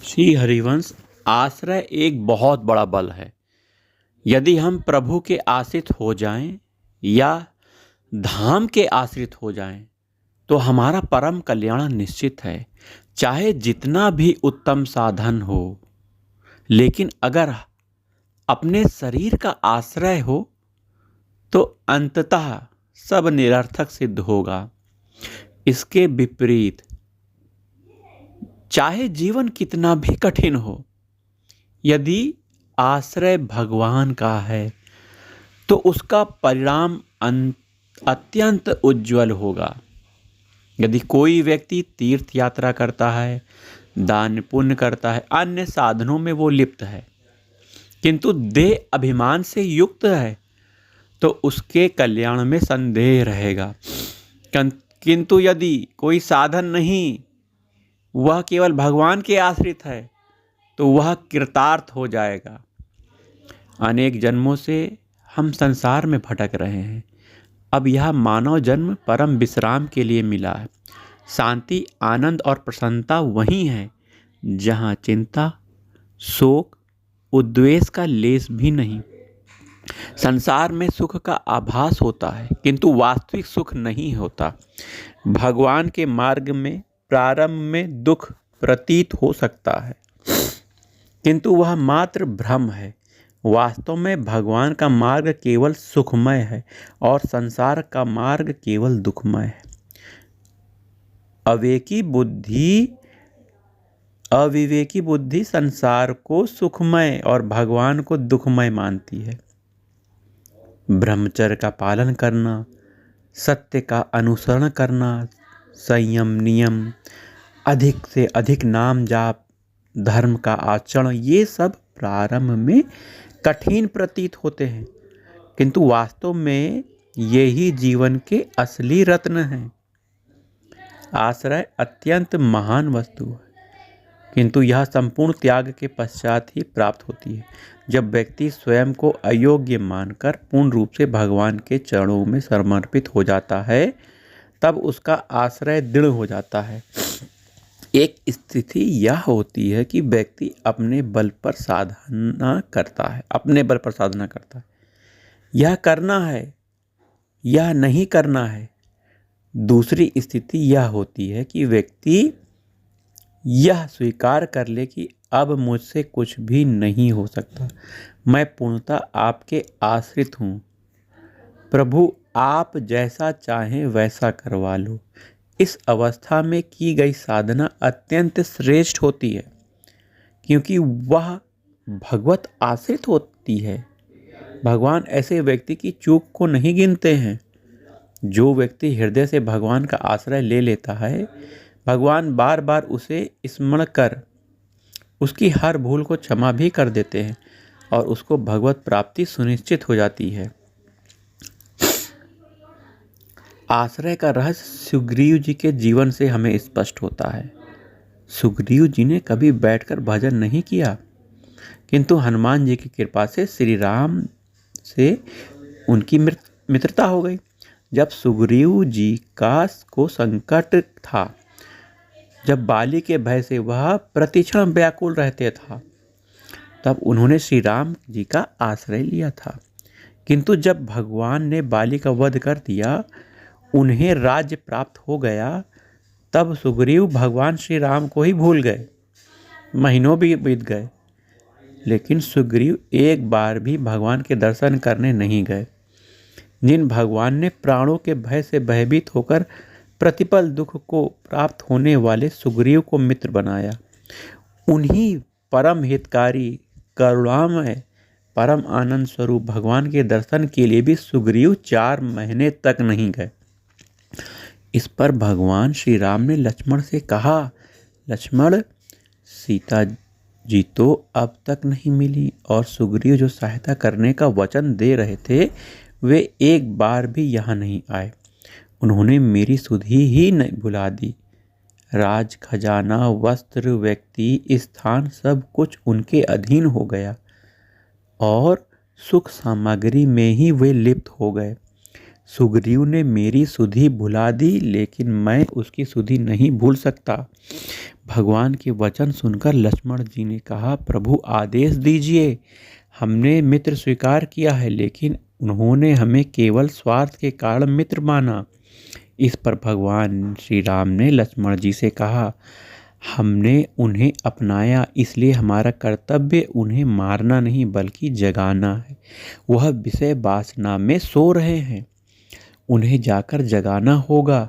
श्री हरिवंश, आश्रय एक बहुत बड़ा बल है। यदि हम प्रभु के आश्रित हो जाएं या धाम के आश्रित हो जाएं, तो हमारा परम कल्याण निश्चित है। चाहे जितना भी उत्तम साधन हो, लेकिन अगर अपने शरीर का आश्रय हो तो अंततः सब निरर्थक सिद्ध होगा। इसके विपरीत, चाहे जीवन कितना भी कठिन हो, यदि आश्रय भगवान का है तो उसका परिणाम अत्यंत उज्जवल होगा। यदि कोई व्यक्ति तीर्थ यात्रा करता है, दान पुण्य करता है, अन्य साधनों में वो लिप्त है, किंतु देह अभिमान से युक्त है, तो उसके कल्याण में संदेह रहेगा। किंतु यदि कोई साधन नहीं, वह केवल भगवान के आश्रित है, तो वह कृतार्थ हो जाएगा। अनेक जन्मों से हम संसार में भटक रहे हैं। अब यह मानव जन्म परम विश्राम के लिए मिला है। शांति, आनंद और प्रसन्नता वहीं है जहाँ चिंता, शोक, उद्वेष का लेस भी नहीं। संसार में सुख का आभास होता है, किंतु वास्तविक सुख नहीं होता। भगवान के मार्ग में प्रारंभ में दुख प्रतीत हो सकता है, किंतु वह मात्र भ्रम है। वास्तव में भगवान का मार्ग केवल सुखमय है और संसार का मार्ग केवल दुखमय है। अविवेकी बुद्धि संसार को सुखमय और भगवान को दुखमय मानती है। ब्रह्मचर्य का पालन करना, सत्य का अनुसरण करना, संयम, नियम, अधिक से अधिक नाम जाप, धर्म का आचरण, ये सब प्रारंभ में कठिन प्रतीत होते हैं, किंतु वास्तव में यही जीवन के असली रत्न हैं। आश्रय अत्यंत महान वस्तु है, किंतु यह संपूर्ण त्याग के पश्चात ही प्राप्त होती है। जब व्यक्ति स्वयं को अयोग्य मानकर पूर्ण रूप से भगवान के चरणों में समर्पित हो जाता है, तब उसका आश्रय दृढ़ हो जाता है। एक स्थिति यह होती है कि व्यक्ति अपने बल पर साधना करता है। यह करना है, यह नहीं करना है। दूसरी स्थिति यह होती है कि व्यक्ति यह स्वीकार कर ले कि अब मुझसे कुछ भी नहीं हो सकता, मैं पूर्णतः आपके आश्रित हूँ। प्रभु, आप जैसा चाहें वैसा करवा लो। इस अवस्था में की गई साधना अत्यंत श्रेष्ठ होती है, क्योंकि वह भगवत आश्रित होती है। भगवान ऐसे व्यक्ति की चूक को नहीं गिनते हैं। जो व्यक्ति हृदय से भगवान का आश्रय ले लेता है, भगवान बार बार उसे स्मरण कर उसकी हर भूल को क्षमा भी कर देते हैं और उसको भगवत प्राप्ति सुनिश्चित हो जाती है। आश्रय का रहस्य सुग्रीव जी के जीवन से हमें स्पष्ट होता है। सुग्रीव जी ने कभी बैठकर भजन नहीं किया, किंतु हनुमान जी की कृपा से श्री राम से उनकी मित्रता हो गई। जब सुग्रीव जी को संकट था, जब बाली के भय से वह प्रतिक्षण व्याकुल रहते था, तब उन्होंने श्री राम जी का आश्रय लिया था। किंतु जब भगवान ने बाली का वध कर दिया, उन्हें राज्य प्राप्त हो गया, तब सुग्रीव भगवान श्री राम को ही भूल गए। महीनों भी बीत गए, लेकिन सुग्रीव एक बार भी भगवान के दर्शन करने नहीं गए। जिन भगवान ने प्राणों के भय से भयभीत होकर प्रतिपल दुख को प्राप्त होने वाले सुग्रीव को मित्र बनाया, उन्हीं परम हितकारी, करुणामय, परम आनंद स्वरूप भगवान के दर्शन के लिए भी सुग्रीव 4 महीने तक नहीं गए। इस पर भगवान श्री राम ने लक्ष्मण से कहा, लक्ष्मण, सीता जी तो अब तक नहीं मिली और सुग्रीव जो सहायता करने का वचन दे रहे थे, वे एक बार भी यहाँ नहीं आए। उन्होंने मेरी सुधि ही नहीं भुला दी। राज खजाना, वस्त्र, व्यक्ति, स्थान, सब कुछ उनके अधीन हो गया और सुख सामग्री में ही वे लिप्त हो गए। सुग्रीव ने मेरी सुधि भुला दी, लेकिन मैं उसकी सुधि नहीं भूल सकता। भगवान के वचन सुनकर लक्ष्मण जी ने कहा, प्रभु आदेश दीजिए। हमने मित्र स्वीकार किया है, लेकिन उन्होंने हमें केवल स्वार्थ के कारण मित्र माना। इस पर भगवान श्री राम ने लक्ष्मण जी से कहा, हमने उन्हें अपनाया, इसलिए हमारा कर्तव्य उन्हें मारना नहीं बल्कि जगाना है। वह विषय वासना में सो रहे हैं, उन्हें जाकर जगाना होगा।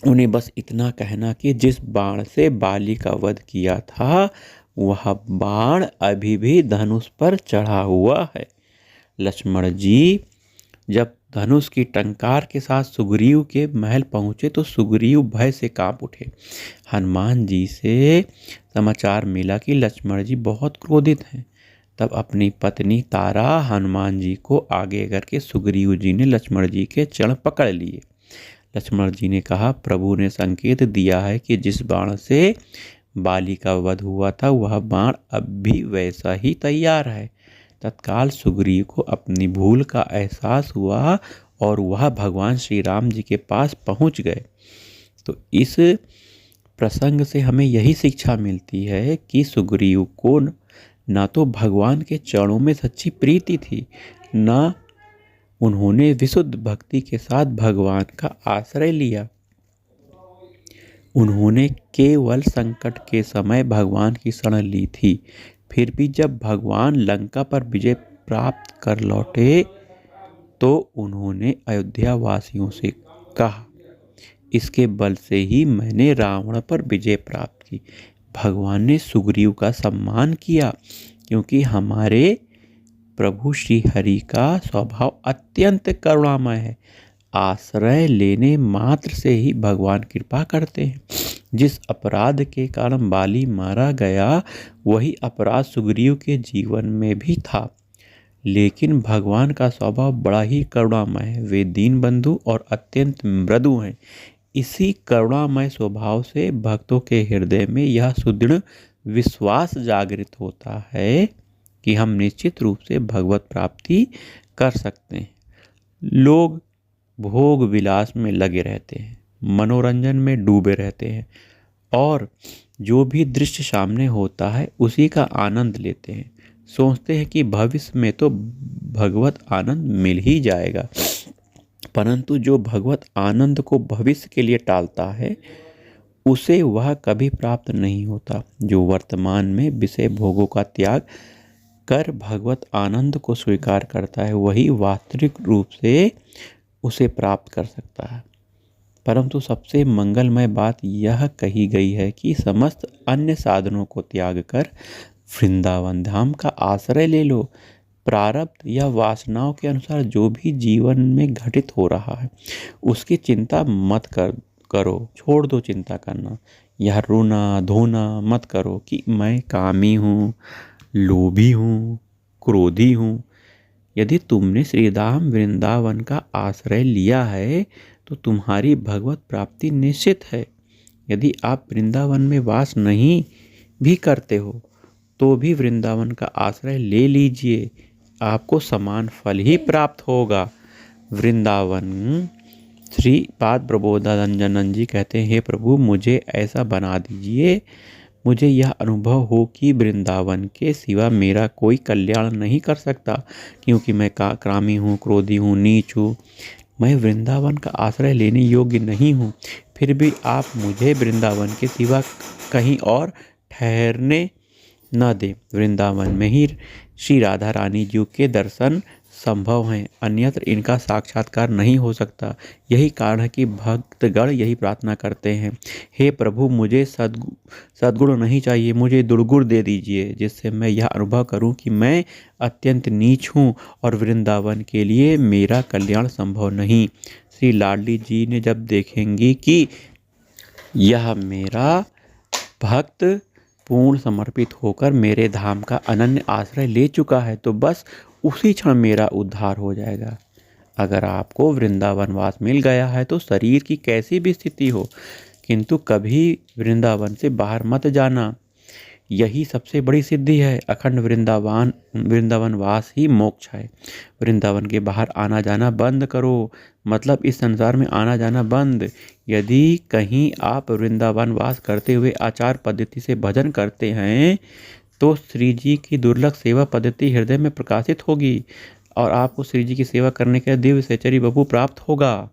उन्हें बस इतना कहना कि जिस बाण से बाली का वध किया था, वह बाण अभी भी धनुष पर चढ़ा हुआ है। लक्ष्मण जी जब धनुष की टंकार के साथ सुग्रीव के महल पहुंचे तो सुग्रीव भय से कांप उठे। हनुमान जी से समाचार मिला कि लक्ष्मण जी बहुत क्रोधित हैं। तब अपनी पत्नी तारा हनुमान जी को आगे करके सुग्रीव जी ने लक्ष्मण जी के चरण पकड़ लिए। लक्ष्मण जी ने कहा, प्रभु ने संकेत दिया है कि जिस बाण से बाली का वध हुआ था, वह बाण अब भी वैसा ही तैयार है। तत्काल सुग्रीव को अपनी भूल का एहसास हुआ और वह भगवान श्री राम जी के पास पहुंच गए। तो इस प्रसंग से हमें यही शिक्षा मिलती है कि सुग्रीव को ना तो भगवान के चरणों में सच्ची प्रीति थी, ना उन्होंने विशुद्ध भक्ति के साथ भगवान का आश्रय लिया। उन्होंने केवल संकट के समय भगवान की शरण ली थी। फिर भी जब भगवान लंका पर विजय प्राप्त कर लौटे तो उन्होंने अयोध्या वासियों से कहा, इसके बल से ही मैंने रावण पर विजय प्राप्त की। भगवान ने सुग्रीव का सम्मान किया, क्योंकि हमारे प्रभु श्री हरि का स्वभाव अत्यंत करुणामय है। आश्रय लेने मात्र से ही भगवान कृपा करते हैं। जिस अपराध के कारण बाली मारा गया, वही अपराध सुग्रीव के जीवन में भी था, लेकिन भगवान का स्वभाव बड़ा ही करुणामय है। वे दीन बंधु और अत्यंत मृदु हैं। इसी करुणामय स्वभाव से भक्तों के हृदय में यह सुदृढ़ विश्वास जागृत होता है कि हम निश्चित रूप से भगवत प्राप्ति कर सकते हैं। लोग भोग विलास में लगे रहते हैं, मनोरंजन में डूबे रहते हैं और जो भी दृश्य सामने होता है उसी का आनंद लेते हैं। सोचते हैं कि भविष्य में तो भगवत आनंद मिल ही जाएगा, परंतु जो भगवत आनंद को भविष्य के लिए टालता है उसे वह कभी प्राप्त नहीं होता। जो वर्तमान में विषय भोगों का त्याग कर भगवत आनंद को स्वीकार करता है, वही वास्तविक रूप से उसे प्राप्त कर सकता है। परंतु सबसे मंगलमय बात यह कही गई है कि समस्त अन्य साधनों को त्याग कर वृंदावन धाम का आश्रय ले लो। प्रारब्ध या वासनाओं के अनुसार जो भी जीवन में घटित हो रहा है उसकी चिंता मत करो, छोड़ दो चिंता करना। यह रोना धोना मत करो कि मैं कामी हूँ, लोभी हूँ, क्रोधी हूँ। यदि तुमने श्रीधाम वृंदावन का आश्रय लिया है तो तुम्हारी भगवत प्राप्ति निश्चित है। यदि आप वृंदावन में वास नहीं भी करते हो तो भी वृंदावन का आश्रय ले लीजिए, आपको समान फल ही प्राप्त होगा। वृंदावन श्रीपाद प्रबोधानंद जी कहते हैं, हे प्रभु मुझे ऐसा बना दीजिए, मुझे यह अनुभव हो कि वृंदावन के सिवा मेरा कोई कल्याण नहीं कर सकता, क्योंकि मैं कामी हूँ, क्रोधी हूँ, नीच हूँ। मैं वृंदावन का आश्रय लेने योग्य नहीं हूँ। फिर भी आप मुझे वृंदावन के सिवा कहीं और ठहरने न दें। वृंदावन में ही श्री राधा रानी जी के दर्शन संभव हैं, अन्यत्र इनका साक्षात्कार नहीं हो सकता। यही कारण है कि भक्तगण यही प्रार्थना करते हैं, हे प्रभु मुझे सद्गुण नहीं चाहिए, मुझे दुर्गुण दे दीजिए, जिससे मैं यह अनुभव करूं कि मैं अत्यंत नीच हूं और वृंदावन के लिए मेरा कल्याण संभव नहीं। श्री लाडली जी ने जब देखेंगी कि यह मेरा भक्त पूर्ण समर्पित होकर मेरे धाम का अनन्य आश्रय ले चुका है, तो बस उसी क्षण मेरा उद्धार हो जाएगा। अगर आपको वृंदावन वास मिल गया है तो शरीर की कैसी भी स्थिति हो, किंतु कभी वृंदावन से बाहर मत जाना। यही सबसे बड़ी सिद्धि है। अखंड वृंदावन वास ही मोक्ष है। वृंदावन के बाहर आना जाना बंद करो, मतलब इस संसार में आना जाना बंद। यदि कहीं आप वृंदावन वास करते हुए आचार पद्धति से भजन करते हैं तो श्री जी की दुर्लभ सेवा पद्धति हृदय में प्रकाशित होगी और आपको श्री जी की सेवा करने के दिव्य सहचरी बपू प्राप्त होगा।